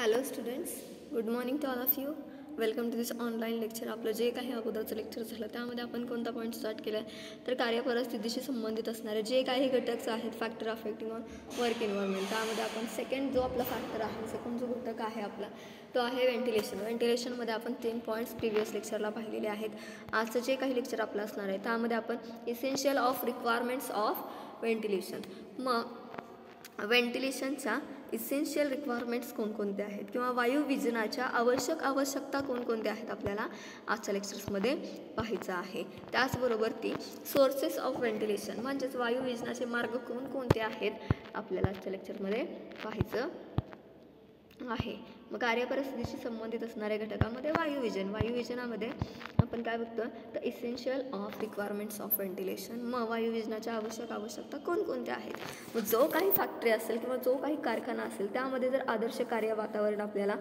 Hello students, good morning to all of you. Welcome to this online lecture. आपलं जे काही अगोदरचं lecture झालं त्यामध्ये आपण कोणता पॉईंट स्टार्ट केला आहे तर कार्यपरिस्थितीशी संबंधित असणारे जे काही घटक आहेत, factor affecting on work environment, त्यामध्ये आपण सेकंड जो आपला फॅक्टर आहे, सेकंड जो घटक आहे आपला तो आहे व्हेंटिलेशन. व्हेंटिलेशनमध्ये आपण 3 पॉईंट्स प्रिव्हियस लेक्चरला पाहिलेले आहेत. आजचं जे काही लेक्चर आपलं असणार आहे त्यामध्ये आपण essential of requirements of ventilation. मग व्हेंटिलेशनच्या इसेन्शियल रिक्वायरमेंट्स कोणकोणत्या आहेत किंवा वायुविजनाच्या आवश्यकता कोणकोणत्या आहेत आपल्याला आजच्या लेक्चर्समध्ये पाहायचं आहे. त्याचबरोबर ती सोर्सेस ऑफ व्हेंटिलेशन म्हणजेच वायुविजनाचे मार्ग कोणकोणते आहेत आपल्याला आजच्या लेक्चरमध्ये पाहायचं आहे. मग कार्यपरिस्थितीशी संबंधित असणाऱ्या घटकामध्ये वायुविजनामध्ये आपण काय बघतो तर essential of requirements of ventilation. मग वायुविजनाच्या आवश्यकता कोणकोणत्या आहेत. मग जो काही फॅक्टरी असेल किंवा जो काही कारखाना असेल त्यामध्ये जर आदर्श कार्य वातावरण आपल्याला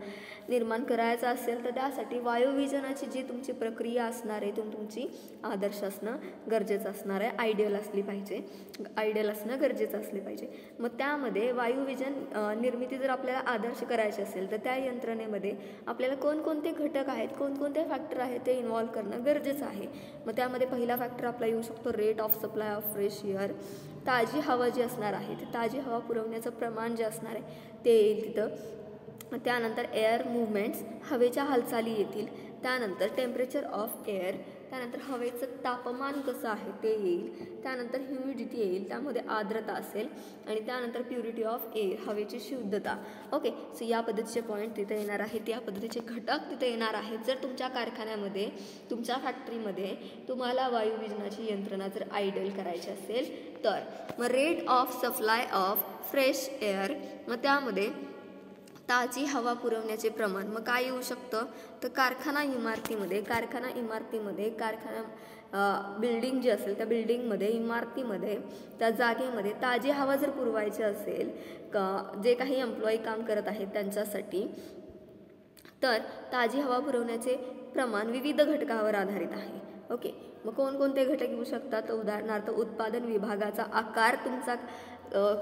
निर्माण करायचं असेल तर त्यासाठी वायुविजनाची जी तुमची प्रक्रिया असणार आहे तुमची आदर्श असणं गरजेचं असणार आहे. आयडियल असणं गरजेचं असले पाहिजे. मग त्यामध्ये वायुविजन निर्मिती जर आपल्याला आदर्श करायची असेल तर त्या यंत्रणेमध्ये आपल्याला कोणकोणते घटक आहेत, कोणकोणते फॅक्टर आहेत ते इन्व्हॉल्व करणं गरजेचं आहे. मग त्यामध्ये पहिला फॅक्टर आपला येऊ शकतो rate of supply of fresh air. ताजी हवा जी असणार आहे ते ताजी हवा पुरवण्याचं प्रमाण जे असणार आहे ते येईल तिथं. त्यानंतर एअर मुवमेंट्स, हवेच्या हालचाली येतील. त्यानंतर टेम्परेचर ऑफ एअर, त्यानंतर हवेचं तापमान कसं आहे ते येईल. त्यानंतर ह्युमिडिटी येईल, त्यामध्ये आर्द्रता असेल. आणि त्यानंतर प्युरिटी ऑफ एअर, हवेची शुद्धता. ओके, सो या पद्धतीचे पॉईंट तिथे येणार आहेत, या पद्धतीचे घटक तिथे येणार आहेत. जर तुमच्या कारखान्यामध्ये तुमच्या फॅक्टरीमध्ये तुम्हाला वायुविजनाची यंत्रणा जर आयडल करायची असेल तर. मग rate of supply of fresh air, मग त्यामध्ये ताजी हवा पुरवण्याचे प्रमाण. मग काय येऊ शकतं तर कारखाना बिल्डिंग जी असेल त्या बिल्डिंगमध्ये इमारतीमध्ये त्या जागेमध्ये ताजी हवा जर पुरवायची असेल जे काही एम्प्लॉई काम करत आहेत त्यांच्यासाठी तर ताजी हवा पुरवण्याचे प्रमाण विविध घटकावर आधारित आहे. ओके, मग कोणकोणते घटक येऊ शकतात. उदाहरणार्थ उत्पादन विभागाचा आकार तुमचा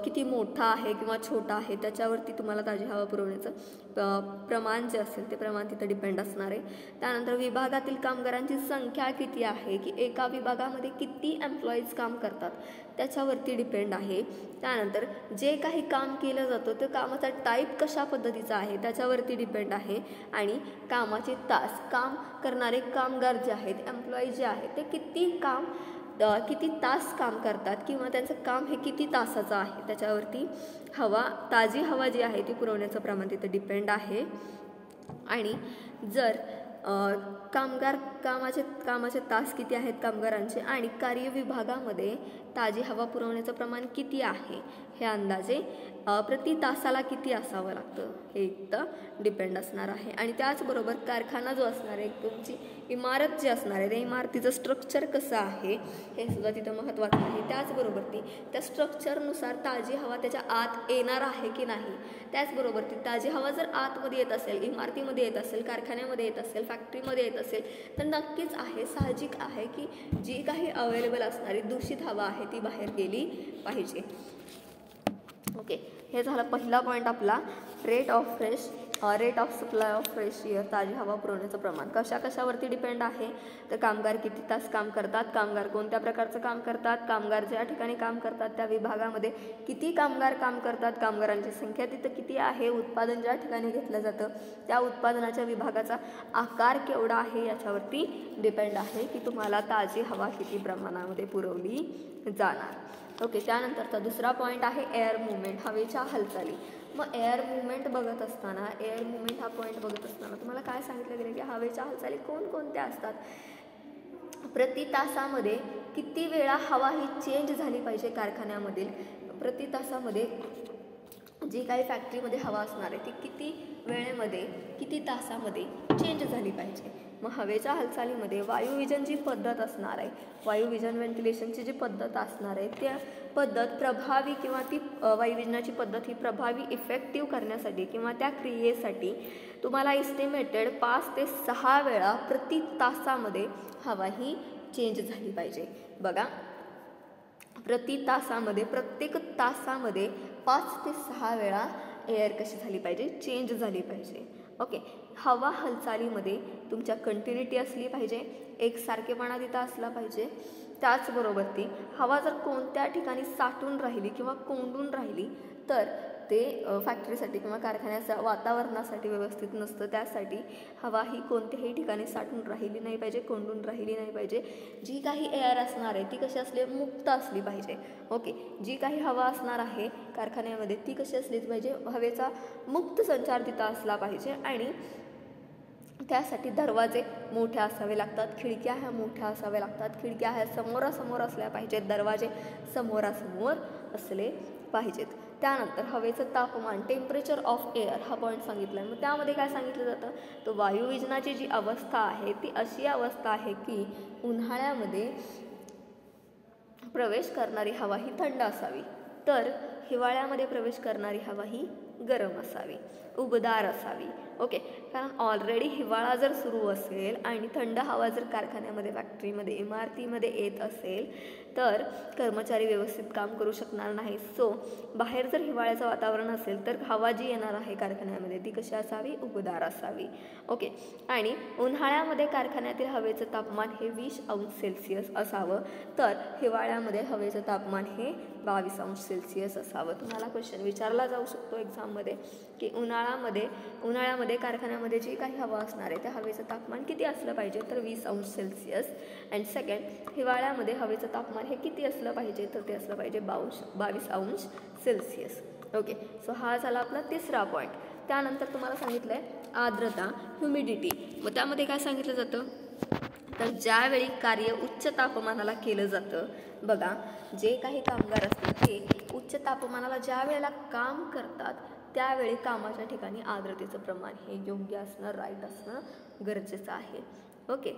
किती मोठा आहे किंवा छोटा आहे त्याच्यावरती तुम्हाला ताजी हवा पुरवण्याचं प्रमाण जे असेल ते प्रमाण तिथं डिपेंड असणार आहे. त्यानंतर विभागातील कामगारांची संख्या किती आहे की एका विभागामध्ये किती एम्प्लॉईज काम करतात त्याच्यावरती डिपेंड आहे. त्यानंतर जे काही काम केलं जातं ते कामाचा टाईप कशा पद्धतीचा आहे त्याच्यावरती डिपेंड आहे. आणि कामाचे तास, काम करणारे कामगार जे आहेत एम्प्लॉई जे आहेत ते किती तास काम करतात किंवा त्यांचं काम हे किती तासाचं आहे त्याच्यावरती ताजी हवा जी आहे ती पुरवण्याचं प्रमाण तिथे डिपेंड आहे. आणि जर कामाचे तास किती आहेत कामगारांचे आणि कार्यविभागामध्ये ताजी हवा पुरवण्याचं प्रमाण किती आहे हे अंदाजे प्रति तासाला किती असावं लागतं हे इथं डिपेंड असणार आहे. आणि त्याचबरोबर कारखाना जो असणार आहे तुमची इमारत जी असणार आहे त्या इमारतीचं स्ट्रक्चर कसं आहे हे सुद्धा तिथं महत्त्वाचं आहे. त्याचबरोबर त्या स्ट्रक्चरनुसार ताजी हवा त्याच्या आत येणार आहे की नाही. त्याचबरोबर ती ताजी हवा जर आतमध्ये येत असेल, इमारतीमध्ये येत असेल, कारखान्यामध्ये येत असेल, फॅक्टरीमध्ये येत असेल तर नक्कीच आहे, साहजिक आहे की जी काही अवेलेबल असणारी दूषित हवा आहे ती बाहेर गेली पाहिजे. ओके, हे झालं पहिला पॉईंट आपला rate of supply of fresh air, ताजी हवा पुरवण्याचं प्रमाण कशावरती डिपेंड आहे तर कामगार किती तास काम करतात, कामगार कोणत्या प्रकारचं काम करतात, कामगार ज्या ठिकाणी काम करतात त्या विभागामध्ये किती कामगार काम करतात, कामगारांची संख्या तिथं किती आहे, उत्पादन ज्या ठिकाणी घेतलं जातं त्या उत्पादनाच्या विभागाचा आकार केवढा आहे याच्यावरती डिपेंड आहे की तुम्हाला ताजी हवा किती प्रमाणामध्ये पुरवली जाणार. ओके, त्यानंतरचा दुसरा पॉईंट आहे एअर मुवमेंट, हवेच्या हालचाली. मग एअर मुवमेंट हा पॉईंट बघत असताना तुम्हाला काय सांगितलं गेलं की हवेच्या हालचाली कोणकोणत्या असतात. प्रति तासामध्ये किती वेळा हवा ही चेंज झाली पाहिजे कारखान्यामधील. प्रति तासामध्ये जी काही फॅक्टरीमध्ये हवा असणार आहे ती किती वेळेमध्ये किती तासामध्ये चेंज झाली पाहिजे. मग हवेच्या हालचालीमध्ये वायुविजन जी पद्धत असणार आहे, वायुविजन व्हेंटिलेशनची जी पद्धत असणार आहे त्या पद्धत प्रभावी किंवा ती वायुविजनाची पद्धत ही प्रभावी इफेक्टिव्ह करण्यासाठी किंवा त्या क्रियेसाठी तुम्हाला इस्टिमेटेड 5 ते 6 वेळा प्रति तासामध्ये हवा ही चेंज झाली पाहिजे. बघा, प्रति तासामध्ये प्रत्येक तासामध्ये 5 ते 6 वेळा एअर कशी झाली पाहिजे, चेंज झाली पाहिजे. ओके, हवा हालचालीमध्ये तुमच्या कंटिन्युटी असली पाहिजे, एकसारखेपणा तिथं असला पाहिजे. त्याचबरोबर ती हवा जर कोणत्या ठिकाणी साठून राहिली किंवा कोंडून राहिली तर ते फॅक्टरीसाठी किंवा कारखान्याच्या वातावरणासाठी व्यवस्थित नसतं. त्यासाठी हवा ही कोणत्याही ठिकाणी साठून राहिली नाही पाहिजे, कोंडून राहिली नाही पाहिजे. जी काही एअर असणार आहे ती कशी असली, मुक्त असली पाहिजे. ओके, जी काही हवा असणार आहे कारखान्यामध्ये ती कशी असलीच पाहिजे, हवेचा मुक्त संचार तिथं असला पाहिजे. आणि त्यासाठी दरवाजे मोठे असावे लागतात, खिडक्या ह्या मोठ्या असाव्या लागतात, खिडक्या ह्या समोरासमोर असल्या पाहिजेत, दरवाजे समोरासमोर असले पाहिजेत. त्यानंतर हवेचं तापमान, टेम्परेचर ऑफ एअर हा पॉईंट सांगितला आहे. मग त्यामध्ये काय सांगितलं जातं, तर वायुविजनाची जी अवस्था आहे ती अशी अवस्था आहे की उन्हाळ्यामध्ये प्रवेश करणारी हवा ही थंड असावी, तर हिवाळ्यामध्ये प्रवेश करणारी हवा ही गरम असावी, उबदार असावी. ओके, कारण ऑलरेडी हिवाळा जर सुरू असेल आणि थंड हवा जर कारखान्यामध्ये, फॅक्टरीमध्ये, इमारतीमध्ये येत असेल तर कर्मचारी व्यवस्थित काम करू शकणार नाही. सो बाहेर जर हिवाळ्याचं वातावरण असेल तर हवा जी येणार आहे कारखान्यामध्ये ती कशी असावी, उबदार असावी. ओके, आणि उन्हाळ्यामध्ये कारखान्यातील हवेचं तापमान हे 20°C असावं, तर हिवाळ्यामध्ये हवेचं तापमान हे 22°C असावं. तुम्हाला क्वेश्चन विचारला जाऊ शकतो एक्झाममध्ये की उन्हाळ्यामध्ये कारखान्यामध्ये जी काही हवा असणार आहे त्या हवेचं तापमान किती असलं पाहिजे, तर 20°C. अँड सेकंड, हिवाळ्यामध्ये हवेचं तापमान हे किती असलं पाहिजे, तर ते असलं पाहिजे 22°C. ओके, सो हा झाला आपला तिसरा पॉईंट. त्यानंतर तुम्हाला सांगितलं आहे आर्द्रता, ह्युमिडिटी. मग त्यामध्ये काय सांगितलं जातं, तर ज्यावेळी कार्य उच्च तापमानाला केलं जातं, बघा जे काही कामगार असतात ते उच्च तापमानाला ज्या वेळेला काम करतात त्यावेळी कामाच्या ठिकाणी आर्द्रतेचं प्रमाण हे योग्य असणं, राईट असणं गरजेचं आहे. ओके,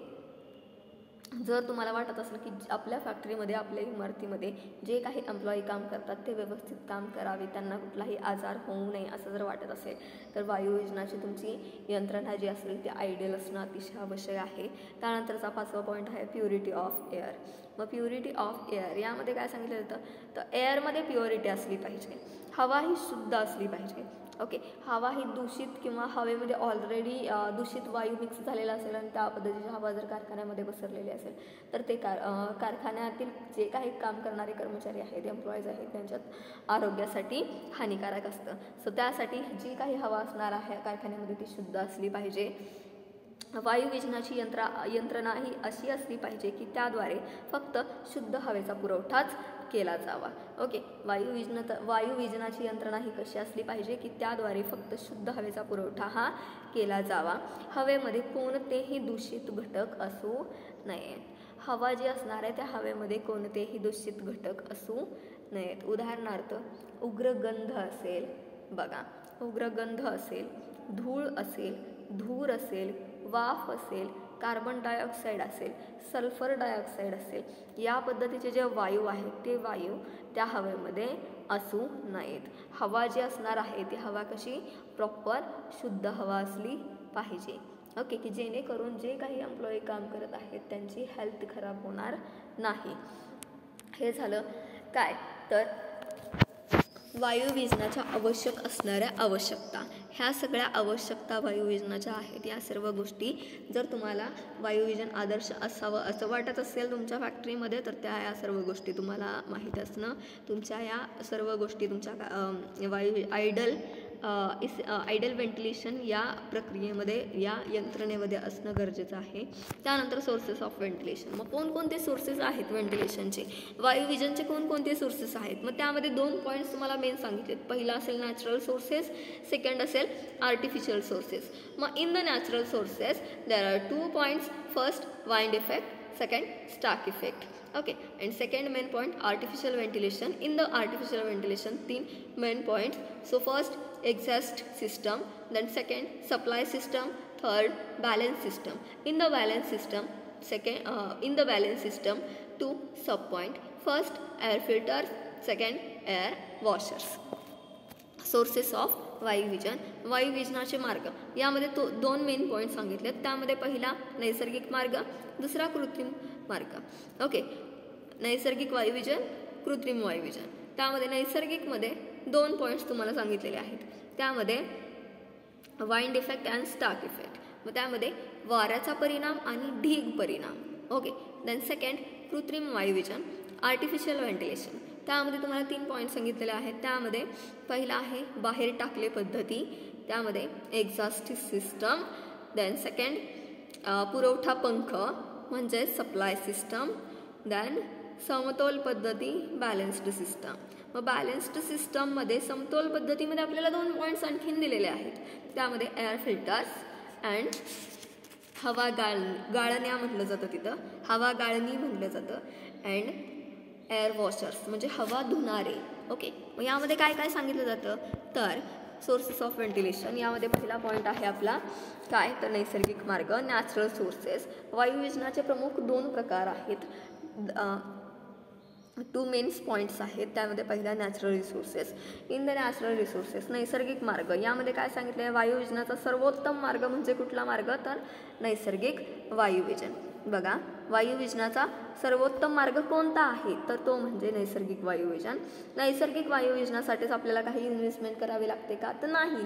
जर तुम्हाला वाटत असेल की आपल्या फॅक्टरीमध्ये, आपल्या इमारतीमध्ये जे काही एम्प्लॉई काम करतात ते व्यवस्थित काम करावे, त्यांना कुठलाही आजार होऊ नये असं जर वाटत असेल तर वायुविजनाची तुमची यंत्रणा जी असेल ती आयडियल असणं अतिशय आवश्यक आहे. त्यानंतरचा 5वा पॉईंट आहे प्युरिटी ऑफ एअर. मग प्युरिटी ऑफ एअर यामध्ये काय सांगितलं जातं, तर एअरमध्ये प्युरिटी असली पाहिजे, हवा ही शुद्ध असली पाहिजे. ओके, हवा ही दूषित किंवा हवेमध्ये ऑलरेडी दूषित वायू मिक्स झालेला असेल आणि त्या पद्धतीची हवा जर कारखान्यामध्ये पसरलेली असेल तर ते कारखान्यातील जे काही काम करणारे कर्मचारी आहेत, एम्प्लॉईज आहेत, त्यांच्यात आरोग्यासाठी हानिकारक असतं. सो त्यासाठी जी काही हवा असणार आहे कारखान्यामध्ये ती शुद्ध असली पाहिजे. वायुविजनाची यंत्रणा ही अशी असली पाहिजे की त्याद्वारे फक्त शुद्ध हवेचा पुरवठाच केला जावा. ओके, वायुविजनाची यंत्रणा ही कशी असली पाहिजे की त्याद्वारे फक्त शुद्ध हवेचा पुरवठा हा केला जावा. हवेमध्ये कोणतेही दूषित घटक असू नयेत. हवा जी असणार आहे त्या हवेमध्ये कोणतेही दूषित घटक असू नयेत. उदाहरणार्थ उग्रगंध असेल, बघा उग्रगंध असेल, धूळ असेल, धूर असेल, वाफ असेल, कार्बन डायऑक्साईड असेल, सल्फर डायऑक्साईड असेल, या पद्धतीचे जे वायू आहेत ते वायू त्या हवेमध्ये असू नयेत. हवा जी असणार आहे ती हवा कशी, प्रॉपर शुद्ध हवा असली पाहिजे. ओके, की जेणेकरून जे काही एम्प्लॉई काम करत आहेत त्यांची हेल्थ खराब होणार नाही. हे झालं काय, तर वायुविजनाच्या आवश्यक असणाऱ्या आवश्यकता. ह्या सगळ्या आवश्यकता वायुविजनाच्या आहेत. या सर्व गोष्टी जर तुम्हाला वायुविजन आदर्श असावं असं वाटत असेल तुमच्या फॅक्टरीमध्ये तर या सर्व गोष्टी तुम्हाला माहीत असणं, तुमच्या या सर्व गोष्टी तुमच्या आयडल व्हेंटिलेशन या प्रक्रियेमध्ये, या यंत्रणेमध्ये असणं गरजेचं आहे. त्यानंतर सोर्सेस ऑफ व्हेंटिलेशन. मग कोणकोणते सोर्सेस आहेत व्हेंटिलेशनचे, वायुविजनचे कोणकोणते सोर्सेस आहेत. मग त्यामध्ये 2 पॉईंट्स तुम्हाला मेन सांगितलेत. पहिला असेल नॅचरल सोर्सेस, सेकंड असेल आर्टिफिशियल सोर्सेस. मग in the natural sources there are 2 points. First wind effect, second stark effect. Okay, and second main point artificial ventilation. In the artificial ventilation 3 main points. So first exhaust system, then second supply system, third balance system. In the balance system 2 sub point. First air filters, second air washers. Sources of वायुविजन. वायुविजनाचे मार्ग यामध्ये 2 main point सांगितलेत. त्यामध्ये पहिला नैसर्गिक मार्ग, दुसरा कृत्रिम मार्ग. ओके, नैसर्गिक वायुविजन, कृत्रिम वायुविजन. त्यामध्ये नैसर्गिकमध्ये 2 पॉईंट्स तुम्हाला सांगितलेले आहेत. त्यामध्ये wind effect and stack effect. मग त्यामध्ये वाऱ्याचा परिणाम आणि ढीग परिणाम. ओके. देन सेकंड कृत्रिम वायुविजन, आर्टिफिशियल व्हेंटिलेशन. त्यामध्ये तुम्हाला 3 पॉईंट सांगितलेले आहेत. त्यामध्ये पहिला आहे बाहेर टाकले पद्धती, त्यामध्ये एक्झॉस्ट सिस्टम. देन सेकंड पुरवठा पंख म्हणजे सप्लाय सिस्टम. देन समतोल पद्धती, बॅलन्स्ड सिस्टम. मग बॅलन्स्ड सिस्टममध्ये समतोल पद्धतीमध्ये आपल्याला 2 पॉईंट्स आणखीन दिलेले आहेत. त्यामध्ये एअर फिल्टर्स अँड हवा गाळण्या म्हटलं जातं, तिथं हवा गाळणी म्हटलं जातं. अँड एअर वॉशर्स म्हणजे हवा धुणारे. ओके. मग यामध्ये काय काय सांगितलं जातं तर सोर्सेस ऑफ व्हेंटिलेशन. यामध्ये पहिला पॉईंट आहे आपला काय तर नैसर्गिक मार्ग, नॅचरल सोर्सेस. वायुविजनाचे प्रमुख 2 प्रकार आहेत, 2 मेन पॉईंट्स आहेत. त्यामध्ये पहिला natural resources. In the natural resources नैसर्गिक मार्ग, यामध्ये काय सांगितलं आहे वायुविजनाचा सर्वोत्तम मार्ग म्हणजे कुठला मार्ग तर नैसर्गिक वायुविजन. बघा वायुविजनाचा सर्वोत्तम मार्ग कोणता आहे तर तो म्हणजे नैसर्गिक वायुविजन. नैसर्गिक वायुविजनासाठीच आपल्याला काही इन्व्हेस्टमेंट करावी लागते का तर नाही.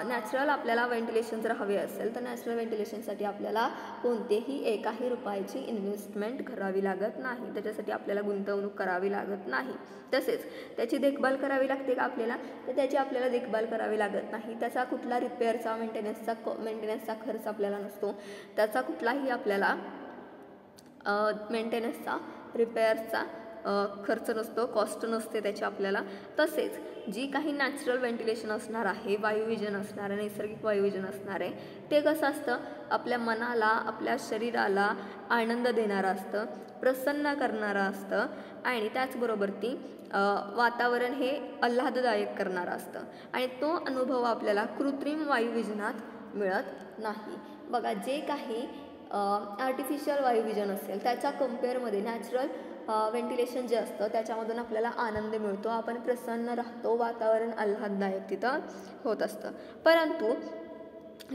नॅचरल आपल्याला व्हेंटिलेशन जर हवे असेल तर नॅचरल व्हेंटिलेशनसाठी आपल्याला कोणतेही एकाही रुपयाची इन्व्हेस्टमेंट करावी लागत नाही, त्याच्यासाठी आपल्याला गुंतवणूक करावी लागत नाही. तसेच त्याची देखभाल करावी लागते का आपल्याला तर त्याची आपल्याला देखभाल करावी लागत नाही. त्याचा कुठला रिपेअरचा मेंटेनन्सचा खर्च आपल्याला नसतो. त्याचा कुठलाही आपल्याला मेंटेनन्सचा रिपेअरचा खर्च नसतो, कॉस्ट नसते त्याची आपल्याला. तसेच जी काही नॅचरल व्हेंटिलेशन असणार आहे, वायुविजन असणार आहे, नैसर्गिक वायुविजन असणार आहे, ते कसं असतं आपल्या मनाला आपल्या शरीराला आनंद देणारं असतं, प्रसन्न करणारं असतं आणि त्याचबरोबर ती वातावरण हे आल्हाददायक करणारं असतं आणि तो अनुभव आपल्याला कृत्रिम वायुविजनात मिळत नाही. बघा जे काही आर्टिफिशियल वायुविजन असेल त्याच्या कम्पेअरमध्ये नॅचरल व्हेंटिलेशन जे असतं त्याच्यामधून आपल्याला आनंद मिळतो, आपण प्रसन्न राहतो, वातावरण आल्हाददायक तिथं होत असतं. परंतु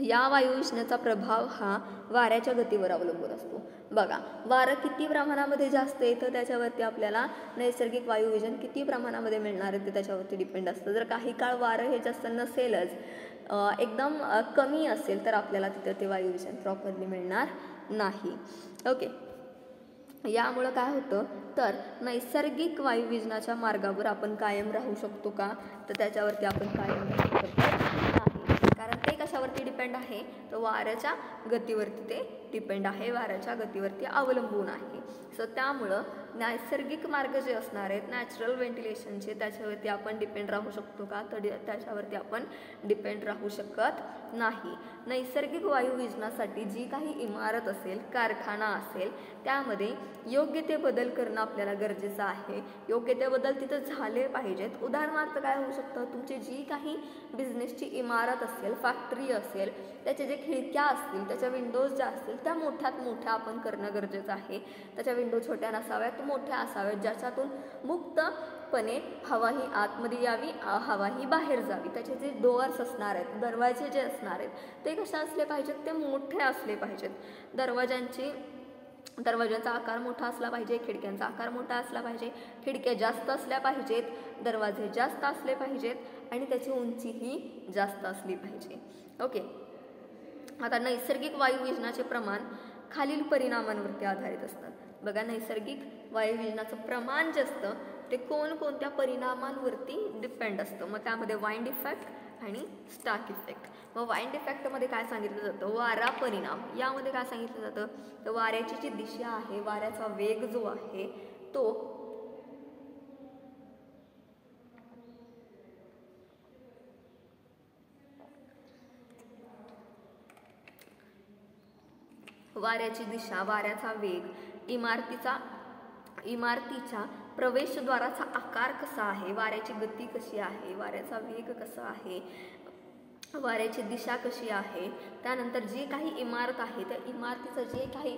या वायुविजनाचा प्रभाव हा वाऱ्याच्या गतीवर अवलंबून असतो. बघा वारं किती प्रमाणामध्ये जास्त येतं त्याच्यावरती आपल्याला नैसर्गिक वायुविजन किती प्रमाणामध्ये मिळणार आहे ते त्याच्यावरती डिपेंड असतं. जर काही काळ वारं हे जास्त नसेलच, एकदम कमी असेल तर आपल्याला तिथं ते वायुविजन प्रॉपरली मिळणार नाही. ओके. यामुळं काय होतं तर नैसर्गिक वायुविजनाच्या मार्गावर आपण कायम राहू शकतो का तर त्याच्यावरती आपण कायम राहू शकतो नाही, कारण ते कशावरती डिपेंड आहे तर वाऱ्याच्या गतीवरती ते डिपेंड आहे, वाऱ्याच्या गतीवरती अवलंबून आहे. सो त्यामुळं नैसर्गिक मार्ग जे असणार आहेत नॅचरल व्हेंटिलेशनचे त्याच्यावरती आपण डिपेंड राहू शकतो का तर त्याच्यावरती आपण डिपेंड राहू शकत नाही. नैसर्गिक वायुविजनासाठी जी काही इमारत असेल, कारखाना असेल त्यामध्ये योग्य ते बदल करणं आपल्याला गरजेचं आहे. योग्य ते बदल तिथं झाले पाहिजेत. उदाहरणार्थ काय होऊ शकतं तुमची जी काही बिझनेसची इमारत असेल, फॅक्टरी असेल, त्याचे जे खिडक्या असतील, त्याच्या विंडोज ज्या असतील त्या मोठ्यात मोठ्या आपण करणं गरजेचं आहे. त्याच्या विंडो छोट्या नसाव्यात, मोठ्या असाव्यात, ज्याच्यातून मुक्तपणे हवाही आतमध्ये यावी, हवाही बाहेर जावी. त्याचे जे डोअर्स असणार आहेत, दरवाजे जे असणार आहेत ते कसे असले पाहिजेत ते मोठे असले पाहिजेत. दरवाजांचा आकार मोठा असला पाहिजे, खिडक्यांचा आकार मोठा असला पाहिजे, खिडक्या जास्त असल्या पाहिजेत, दरवाजे जास्त असले पाहिजेत आणि त्याची उंचीही जास्त असली पाहिजे. ओके. आता नैसर्गिक वायुविजनाचे प्रमाण खालील परिणामांवरती आधारित असतात. बघा नैसर्गिक वायुविजनाचं प्रमाण जे असतं ते कोणकोणत्या परिणामांवरती डिपेंड असतं. मग त्यामध्ये वाइंड इफेक्ट आणि स्टार्क इफेक्ट. मग वाइंड इफेक्टमध्ये काय सांगितलं जातं वारा परिणाम. यामध्ये काय सांगितलं जातं तर वाऱ्याची जी दिशा आहे, वाऱ्याचा वेग जो आहे तो वाऱ्याची दिशा, वाऱ्याचा वेग, इमारतीच्या प्रवेशद्वाराचा आकार कसा आहे, वाऱ्याची गती कशी आहे, वाऱ्याचा वेग कसा आहे, वाऱ्याची दिशा कशी आहे, त्यानंतर जी काही इमारत आहे त्या इमारतीचं जे काही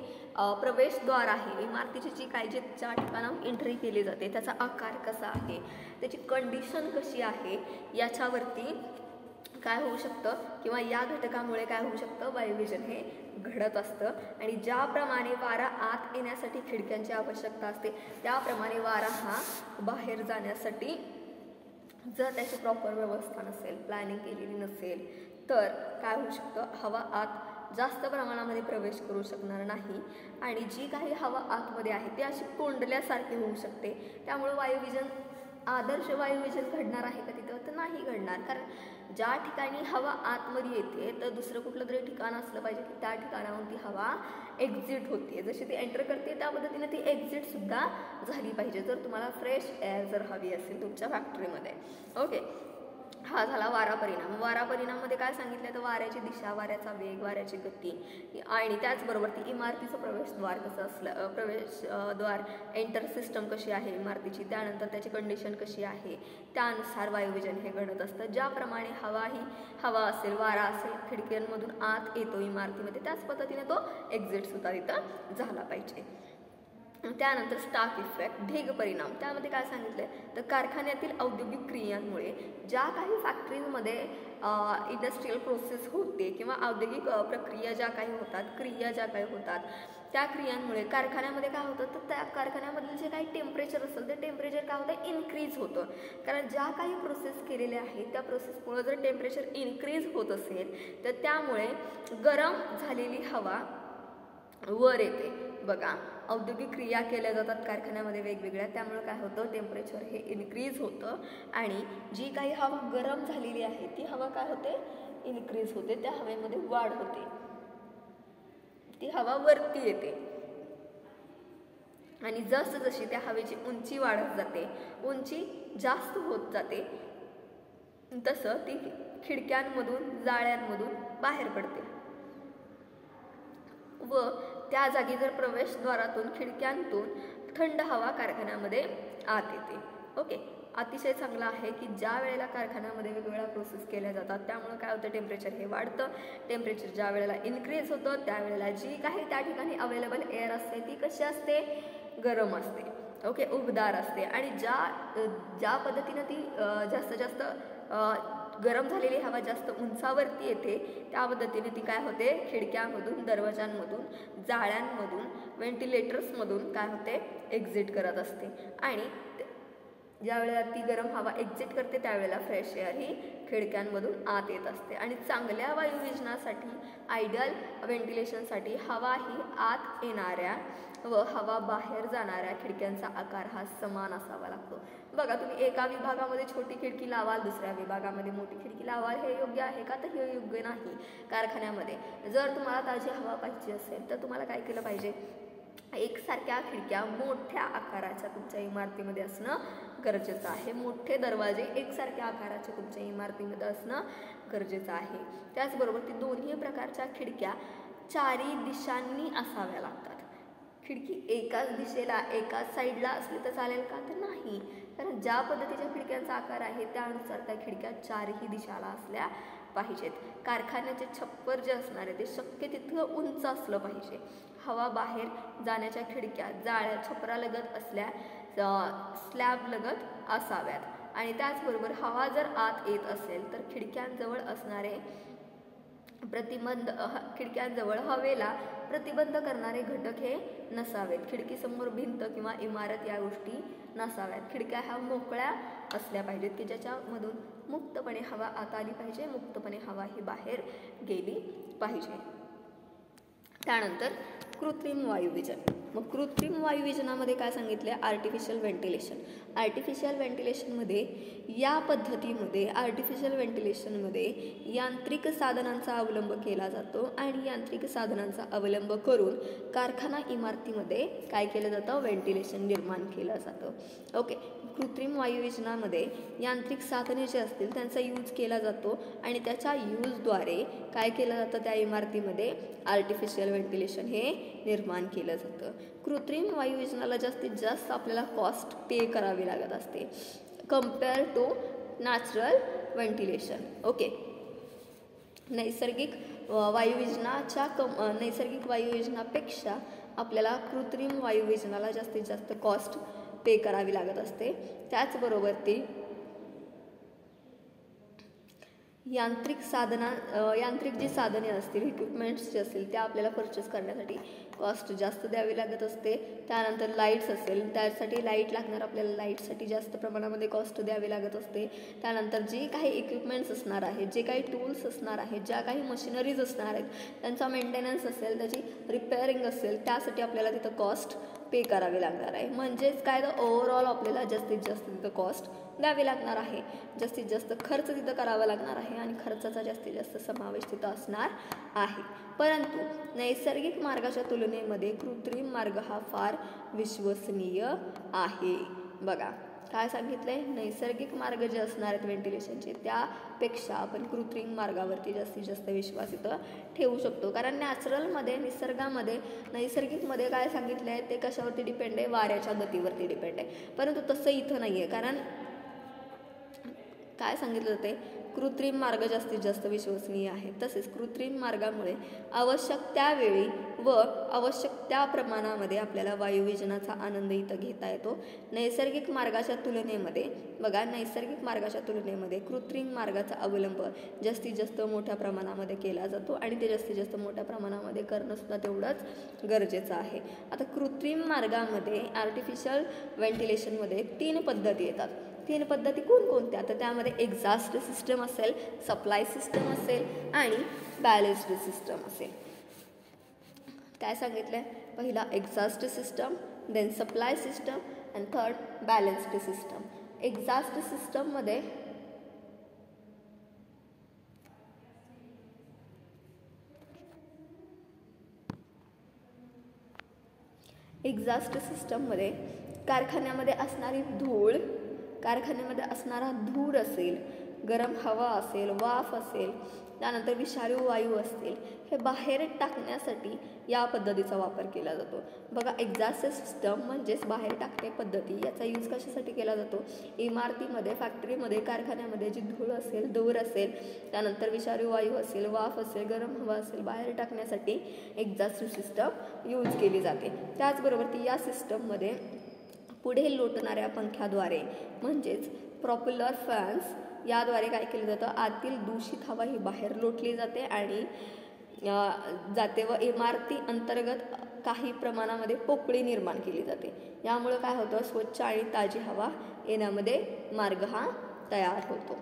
प्रवेशद्वार आहे, इमारतीची जी काही ज्या ठिकाणाहून एंट्री केली जाते त्याचा आकार कसा आहे, त्याची कंडिशन कशी आहे, याच्यावरती काय होऊ शकतं किंवा या घटकामुळे काय होऊ शकतं वायुविजन हे घडत असतं. आणि ज्याप्रमाणे वारा आत येण्यासाठी खिडक्यांची आवश्यकता असते त्याप्रमाणे वारा हा बाहेर जाण्यासाठी जर त्याची प्रॉपर व्यवस्था नसेल, प्लॅनिंग केलेली नसेल, तर काय होऊ शकतं, हवा आत जास्त प्रमाणामध्ये प्रवेश करू शकणार नाही आणि जी काही हवा आतमध्ये आहे ती अशी कोंडल्यासारखी होऊ शकते. त्यामुळे वायुविजन, आदर्श वायुविजन घडणार आहे का तिथं, तर नाही घडणार. कारण ज्या ठिकाणी हवा आतमध्ये येते तर दुसरं कुठलं तरी ठिकाण असलं पाहिजे की त्या ठिकाणाहून ती हवा एक्झिट होते. जशी ती एंटर करते त्या पद्धतीने ती एक्झिटसुद्धा झाली पाहिजे, जर तुम्हाला फ्रेश एअर जर हवी असेल तुमच्या फॅक्टरीमध्ये. ओके, हा झाला वारा परिणाम. वारा परिणाममध्ये काय सांगितलं, तर वाऱ्याची दिशा, वाऱ्याचा वेग, वाऱ्याची गती आणि त्याचबरोबर ती इमारतीचं प्रवेशद्वार कसं असलं, प्रवेशद्वार एंटर सिस्टम कशी आहे इमारतीची, त्यानंतर त्याची कंडिशन कशी आहे, त्यानुसार वायुविजन हे घडत असतं. ज्याप्रमाणे हवा असेल, वारा असेल, खिडक्यांमधून आत येतो इमारतीमध्ये, त्याच पद्धतीने तो एक्झिटसुद्धा तिथं झाला पाहिजे. त्यानंतर स्टाफ इफेक्ट, ढीग परिणाम. त्यामध्ये काय सांगितलं आहे, तर कारखान्यातील औद्योगिक क्रियांमुळे ज्या काही फॅक्टरीजमध्ये इंडस्ट्रियल प्रोसेस होते किंवा औद्योगिक प्रक्रिया ज्या काही होतात, क्रिया ज्या काही होतात, त्या क्रियांमुळे कारखान्यामध्ये काय होतं, तर त्या कारखान्यामधलं जे काही टेम्परेचर असेल ते टेम्परेचर काय होतं, इन्क्रीज होतं. कारण ज्या काही प्रोसेस केलेल्या आहेत त्या प्रोसेसमुळे जर टेम्परेचर इन्क्रीज होत असेल तर त्यामुळे गरम झालेली हवा वर येते. बघा, औद्योगिक क्रिया केल्या जातात कारखान्यामध्ये वेगवेगळ्या, त्यामुळे काय होतं, टेम्परेचर हे इन्क्रीज होतं आणि जी काही हवा गरम झालेली आहे ती हवा काय होते, इन्क्रीज होते, त्या हवेमध्ये वाढ होते, ती हवा वरती येते आणि जसजशी त्या हवेची उंची वाढत जाते, उंची जास्त होत जाते, तसं ती खिडक्यांमधून, जाळ्यांमधून बाहेर पडते व त्या जागी जर प्रवेशद्वारातून, खिडक्यांतून थंड हवा कारखान्यामध्ये आत येते. ओके, अतिशय चांगलं आहे की ज्या वेळेला कारखान्यामध्ये वेगवेगळ्या प्रोसेस केल्या जातात त्यामुळे काय होतं, टेम्परेचर हे वाढतं. टेम्परेचर ज्या वेळेला इन्क्रीज होतं त्यावेळेला जी काही त्या ठिकाणी अवेलेबल एअर असते ती कशी असते, गरम असते. ओके, उबदार असते आणि ज्या पद्धतीनं ती जास्तीत जास्त गरम झालेली हवा जास्त उंचावरती येते त्या पद्धतीने ती काय होते, खिडक्यांमधून, दरवाजांमधून, जाळ्यांमधून, व्हेंटिलेटर्समधून काय होते, एक्झिट करत असते आणि ज्या वेळेला ती गरम हवा एक्झिट करते त्यावेळेला फ्रेश एअर ही खिडक्यांमधून आत येत असते. आणि चांगल्या वायुविजनासाठी, आयडियल व्हेंटिलेशनसाठी हवा ही आत येणाऱ्या व हवा बाहेर जाणाऱ्या खिडक्यांचा आकार हा समान असावा लागतो. बघा, तुम्ही एका विभागामध्ये छोटी खिडकी लावाल, दुसऱ्या विभागामध्ये मोठी खिडकी लावाल, हे योग्य आहे का, तर हे योग्य नाही. कारखान्यामध्ये जर तुम्हाला ताजी हवा पाहिजे असेल तर तुम्हाला काय केलं पाहिजे, एकसारख्या खिडक्या मोठ्या आकाराच्या तुमच्या इमारतीमध्ये असणं गरजेचं आहे. मोठे दरवाजे एकसारख्या आकाराच्या तुमच्या इमारतीमध्ये असणं गरजेचं आहे. त्याचबरोबर ती दोन्ही प्रकारच्या खिडक्या चारी दिशांनी असाव्या लागतात. खिडकी एकाच दिशेला, एकाच साईडला असली तर चालेल का, तर नाही. कारण ज्या पद्धतीच्या खिडक्यांचा आकार आहे त्यानुसार त्या खिडक्या चारही दिशाला असल्या पाहिजेत. कारखान्याचे छप्पर जे असणार आहे ते शक्य तितकं उंच असलं पाहिजे. हवा बाहेर जाण्याच्या खिडक्या जाळ्या छपरालगत असल्या, स्लॅब लगत असाव्यात आणि त्याचबरोबर हवा जर आत येत असेल तर खिडक्यांजवळ असणारे खिडक्यांजवळ हवेला प्रतिबंध करणारे घटक हे नसावेत. खिडकीसमोर भिंत किंवा इमारत या गोष्टी नसाव्यात. खिडक्या ह्या मोकळ्या असल्या पाहिजेत की ज्याच्यामधून मुक्तपणे हवा आत आली पाहिजे, मुक्तपणे हवा ही बाहेर गेली पाहिजे. त्यानंतर कृत्रिम वायुविजन. मग कृत्रिम वायुविजनामध्ये काय सांगितले, आर्टिफिशियल व्हेंटिलेशन. आर्टिफिशियल व्हेंटिलेशनमध्ये या पद्धतीमध्ये आर्टिफिशियल व्हेंटिलेशनमध्ये यांत्रिक साधनांचा अवलंब केला जातो आणि यांत्रिक साधनांचा अवलंब करून कारखाना इमारतीमध्ये काय केलं जातं, व्हेंटिलेशन निर्माण केलं जातं. ओके, कृत्रिम वायुविजनामध्ये यांत्रिक साधने जे असतील त्यांचा यूज केला जातो आणि त्याच्या यूजद्वारे काय केलं जातं, त्या इमारतीमध्ये आर्टिफिशियल व्हेंटिलेशन हे निर्माण केलं जातं. कृत्रिम वायुविजनाला जास्तीत जास्त आपल्याला कॉस्ट पे करावी लागत असते compare to natural ventilation. Okay, नैसर्गिक वायुविजनापेक्षा आपल्याला कृत्रिम वायुविजनाला जास्तीत जास्त कॉस्ट पे करावी लागत असते. त्याचबरोबर ती यांत्रिक जी साधने असतील, इक्विपमेंट्स जे असतील त्या आपल्याला परचेस करण्यासाठी कॉस्ट जास्त द्यावी लागत असते. त्यानंतर लाईट्स असेल, त्यासाठी लाईट लागणार, आपल्याला लाईटसाठी जास्त प्रमाणामध्ये कॉस्ट द्यावी लागत असते. त्यानंतर जे काही इक्विपमेंट्स असणार आहेत, जे काही टूल्स असणार आहेत, ज्या काही मशिनरीज असणार आहेत, त्यांचा मेंटेनन्स असेल, त्याची रिपेअरिंग असेल, त्यासाठी आपल्याला तिथं कॉस्ट पे करावी लागणार आहे. म्हणजेच काय, तर ओव्हरऑल आपल्याला जास्तीत जास्त तिथं कॉस्ट द्यावी लागणार आहे, जास्तीत जास्त खर्च तिथं करावा लागणार आहे आणि खर्चाचा जास्तीत जास्त समावेश तिथं असणार आहे. परंतु नैसर्गिक मार्गाच्या तुलनेमध्ये कृत्रिम मार्ग हा फार विश्वसनीय आहे. बघा काय सांगितलंय, नैसर्गिक मार्ग जे असणार आहेत व्हेंटिलेशनचे, त्यापेक्षा आपण कृत्रिम मार्गावरती जास्तीत जास्त विश्वास इथं ठेवू शकतो. कारण नॅचरलमध्ये, निसर्गामध्ये, नैसर्गिकमध्ये काय सांगितलं आहे ते कशावरती डिपेंड आहे, वाऱ्याच्या गतीवरती डिपेंड आहे. परंतु तसं इथं नाही आहे. कारण काय सांगितलं जाते, कृत्रिम मार्ग जास्तीत जास्त विश्वसनीय आहे. तसेच कृत्रिम मार्गामुळे आवश्यक त्यावेळी व आवश्यक त्या प्रमाणामध्ये आपल्याला वायुविजनाचा आनंद इथं घेता येतो. नैसर्गिक मार्गाच्या तुलनेमध्ये बघा, नैसर्गिक मार्गाच्या तुलनेमध्ये कृत्रिम मार्गाचा अवलंब जास्तीत जास्त मोठ्या प्रमाणामध्ये केला जातो आणि ते जास्तीत जास्त मोठ्या प्रमाणामध्ये करणं सुद्धा तेवढंच गरजेचं आहे. आता कृत्रिम मार्गामध्ये आर्टिफिशियल व्हेंटिलेशनमध्ये 3 पद्धती येतात. 3 पद्धती कोणकोणत्या, तर त्यामध्ये एक्झॉस्ट सिस्टम असेल, सप्लाय सिस्टम असेल आणि बॅलेन्स्ड सिस्टम असेल. काय सांगितलंय, पहिला exhaust system, then supply system and third balanced system. Exhaust सिस्टममध्ये कारखान्यामध्ये असणारी धूळ, कारखान्यामध्ये असणारा धूर असेल, गरम हवा असेल, वाफ असेल, त्यानंतर विषारी वायू असतील, हे बाहेर टाकण्यासाठी या पद्धतीचा वापर केला जातो. बघा, एक्झॉस्ट सिस्टम म्हणजेच बाहेर टाकणे पद्धती, याचा यूज कशासाठी केला जातो, इमारतीमध्ये, फॅक्टरीमध्ये, कारखान्यामध्ये जी धूळ असेल, धूर असेल, त्यानंतर विषारी वायू असेल, वाफ असेल, गरम हवा असेल, बाहेर टाकण्यासाठी एक्झॉस्ट सिस्टम यूज केली जाते. त्याचबरोबर ती या सिस्टममध्ये पुढे लोटणाऱ्या पंख्याद्वारे म्हणजेच प्रॉपेलर फॅन्स याद्वारे काय केलं जातं, आतील दूषित हवा ही बाहेर लोटली जाते आणि जाते व इमारती अंतर्गत काही प्रमाणामध्ये पोकळी निर्माण केली जाते. यामुळे काय होतं, स्वच्छ आणि ताजी हवा येण्यामध्ये मार्ग हा तयार होतो.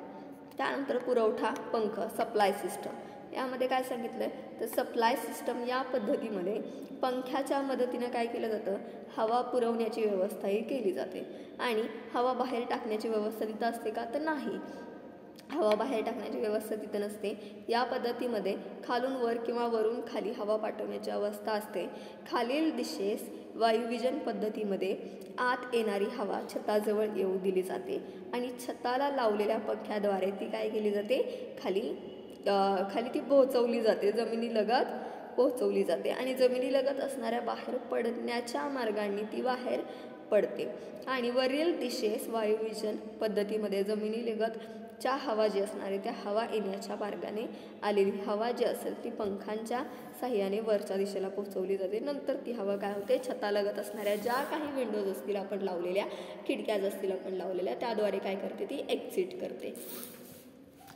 त्यानंतर पुरवठा पंख, सप्लाय सिस्टम, यामध्ये काय सांगितलं, तर सप्लाय सिस्टम या पद्धतीमध्ये पंख्याच्या मदतीनं काय केलं जातं, हवा पुरवण्याची व्यवस्थाही केली जाते आणि हवा बाहेर टाकण्याची व्यवस्था तिथं असते का, तर नाही, हवा बाहेर टाकण्याची व्यवस्था तिथं नसते. या पद्धतीमध्ये खालून वर किंवा वरून खाली हवा पाठवण्याची अवस्था असते. खालील दिशेस वायुविजन पद्धतीमध्ये आत येणारी हवा छताजवळ येऊ दिली जाते आणि छताला लावलेल्या पंख्याद्वारे ती काय केली जाते, खाली ती पोहोचवली जाते, जमिनीलगत पोहोचवली जाते आणि जमिनीलगत असणाऱ्या बाहेर पडण्याच्या मार्गांनी ती बाहेर पडते. आणि वरील दिशेस वायुविजन पद्धतीमध्ये जमिनीलगतच्या हवा जी असणार आहे त्या हवा येण्याच्या मार्गाने आलेली हवा जी असेल ती पंखांच्या साह्याने वरच्या दिशेला पोहोचवली जाते. नंतर ती हवा काय होते, छतालगत असणाऱ्या ज्या काही विंडोज असतील आपण लावलेल्या, खिडक्या असतील आपण लावलेल्या, त्याद्वारे काय करते, ती एक्झिट करते.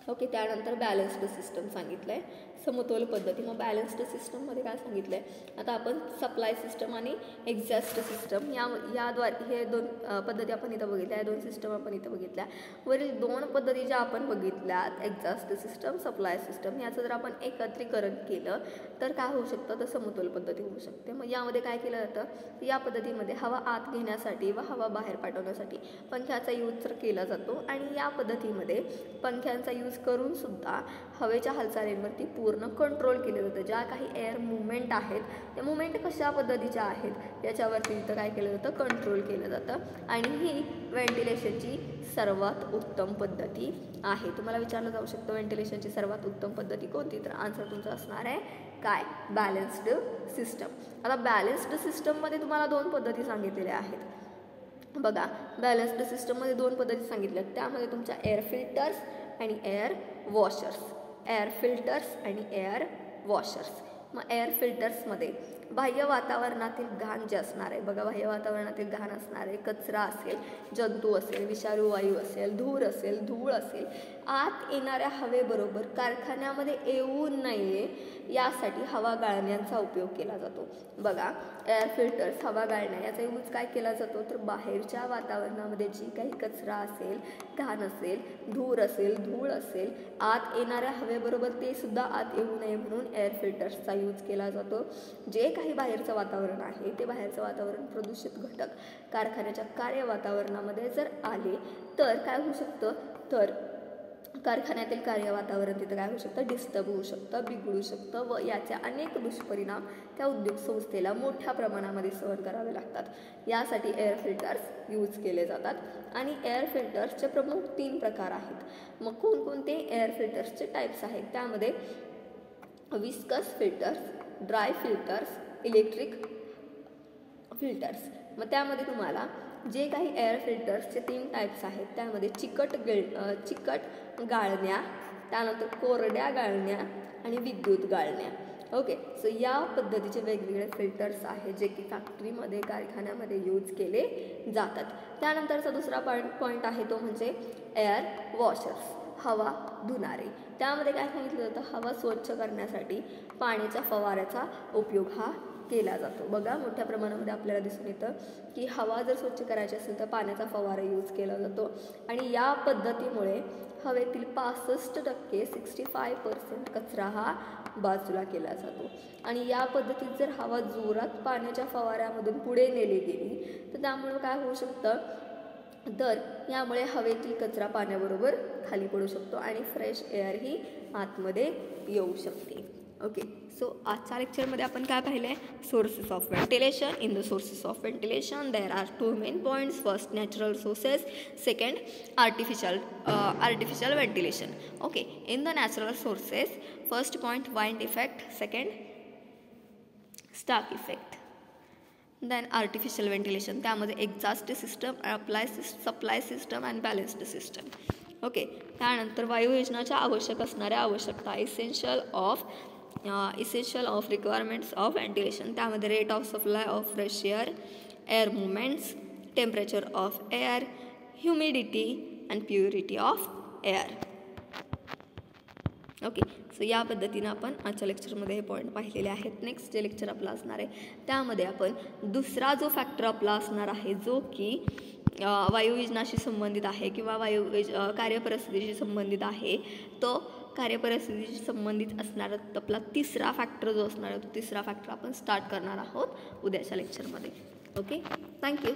ओके. त्यानंतर बॅलन्स्ड सिस्टम सांगितलं आहे, समतोल पद्धती. मग बॅलन्स्ड सिस्टममध्ये काय सांगितलं आहे, आता आपण सप्लाय सिस्टम आणि एक्झॉस्ट सिस्टम याद्वारे हे 2 पद्धती आपण इथं बघितल्या, या 2 सिस्टम आपण इथं बघितल्या. वरील 2 पद्धती ज्या आपण बघितल्यात, एक्झॉस्ट सिस्टम, सप्लाय सिस्टम, याचं जर आपण एकत्रीकरण केलं तर काय होऊ शकतं, तर समतोल पद्धती होऊ शकते. मग यामध्ये काय केलं जातं, या पद्धतीमध्ये हवा आत घेण्यासाठी व हवा बाहेर पाठवण्यासाठी पंख्याचा यूज तर केला जातो आणि या पद्धतीमध्ये पंख्यांचा यूज करून सुद्धा हवेच्या हालचालींवरती पूर्ण कंट्रोल केलं जातं. ज्या काही एअर मुवमेंट आहेत त्या मुवमेंट कशा पद्धतीच्या आहेत याच्यावरती इथं काय केलं जातं, कंट्रोल केलं जातं आणि ही व्हेंटिलेशनची सर्वात उत्तम पद्धती आहे. तुम्हाला विचारलं जाऊ शकतं व्हेंटिलेशनची सर्वात उत्तम पद्धती कोणती, तर आन्सर तुमचा असणार आहे काय, बॅलन्स्ड सिस्टम. आता बॅलन्स्ड सिस्टममध्ये तुम्हाला 2 पद्धती सांगितलेल्या आहेत. बघा, बॅलन्स्ड सिस्टममध्ये 2 पद्धती सांगितल्या, त्यामध्ये तुमच्या एअर फिल्टर्स आणि एअर वॉशर्स. एअर फिल्टर्स आणि एअर वॉशर्स. मग एअर फिल्टर्समध्ये बाह्य वातावरणातील घाण जे असणार आहे बघा, बाह्य वातावरणातील घाण असणार आहे, कचरा असेल, जंतू असेल, विषारू वायू असेल, धूर असेल, धूळ असेल, आत येणाऱ्या हवेबरोबर कारखान्यामध्ये येऊ नये यासाठी हवा गाळण्यांचा उपयोग केला जातो. बघा, एअर फिल्टर्स, हवा गाळण्या याचा यूज काय केला जातो तर बाहेरच्या वातावरणामध्ये जी काही कचरा असेल, घाण असेल, धूर असेल, धूळ असेल, आत येणाऱ्या हवेबरोबर ते सुद्धा आत येऊ नये म्हणून एअर फिल्टर्सचा यूज केला जातो. जे काही बाहेरचं वातावरण आहे ते बाहेरचं वातावरण प्रदूषित घटक कारखान्याच्या कार्य वातावरणामध्ये जर आले तर काय होऊ शकतं तर कारखान्यातील कार्य वातावरण तिथं काय होऊ शकतं, डिस्टर्ब होऊ शकतं, बिघडू शकतं व याचे अनेक दुष्परिणाम त्या उद्योग संस्थेला मोठ्या प्रमाणामध्ये सहन करावे लागतात. यासाठी एअर फिल्टर्स यूज केले जातात आणि एअर फिल्टर्सचे प्रमुख 3 प्रकार आहेत. मग कोणकोणते एअर फिल्टर्सचे टाईप्स आहेत त्यामध्ये viscous filters, dry filters, electric filters. मग त्यामध्ये तुम्हाला जे काही एअर फिल्टर्सचे 3 टाईप्स आहेत त्यामध्ये चिकट गाळण्या, त्यानंतर कोरड्या गाळण्या आणि विद्युत गाळण्या. ओके, सो या पद्धतीचे वेगवेगळे फिल्टर्स आहेत जे की फॅक्टरीमध्ये, कारखान्यामध्ये यूज केले जातात. त्यानंतरचा दुसरा पॉईंट आहे तो म्हणजे एअर वॉशर्स, हवा धुणारे. त्यामध्ये काय सांगितलं जातं, हवा स्वच्छ करण्यासाठी पाण्याच्या फवाऱ्याचा उपयोग हा केला जातो. बघा, मोठ्या प्रमाणामध्ये आपल्याला दिसून येतं की हवा जर स्वच्छ करायची असेल तर पाण्याचा फवारा यूज केला जातो आणि या पद्धतीमुळे हवेतील 65% 65% कचरा हा बाजूला केला जातो. आणि या पद्धतीत जर हवा जोरात पाण्याच्या फवाऱ्यामधून पुढे नेली गेली तर त्यामुळे काय होऊ शकतं तर यामुळे हवेतील कचरा पाण्याबरोबर खाली पडू शकतो आणि फ्रेश एअर ही आतमध्ये येऊ शकते. ओके, सो आजच्या लेक्चरमध्ये आपण काय पाहिलं आहे, sources of ventilation. In the sources of ventilation there are 2 main points. First natural sources, second artificial ventilation. Okay, in the natural sources, first point wind effect, second stark effect, then artificial ventilation. त्यामध्ये exhaust system, supply system and balanced system. Okay, त्यानंतर वायुयोजनाच्या आवश्यकता, essential of requirements of ventilation. त्यामध्ये rate of supply of fresh air movements, temperature of air, humidity and purity of air. Okay, so या पद्धतीनं आपण आजच्या लेक्चरमध्ये हे पॉईंट पाहिलेले आहेत. नेक्स्ट जे लेक्चर आपलं असणार आहे त्यामध्ये आपण दुसरा जो फॅक्टर आपला असणार आहे जो की वायुयोजनाशी संबंधित आहे किंवा कार्यपरिस्थितीशी संबंधित आहे, तो कार्यपरिस्थितीशी संबंधित असणारा आपला तिसरा फॅक्टर जो असणार आहे तो तिसरा फॅक्टर आपण स्टार्ट करणार आहोत उद्याच्या लेक्चरमध्ये. Okay, thank you.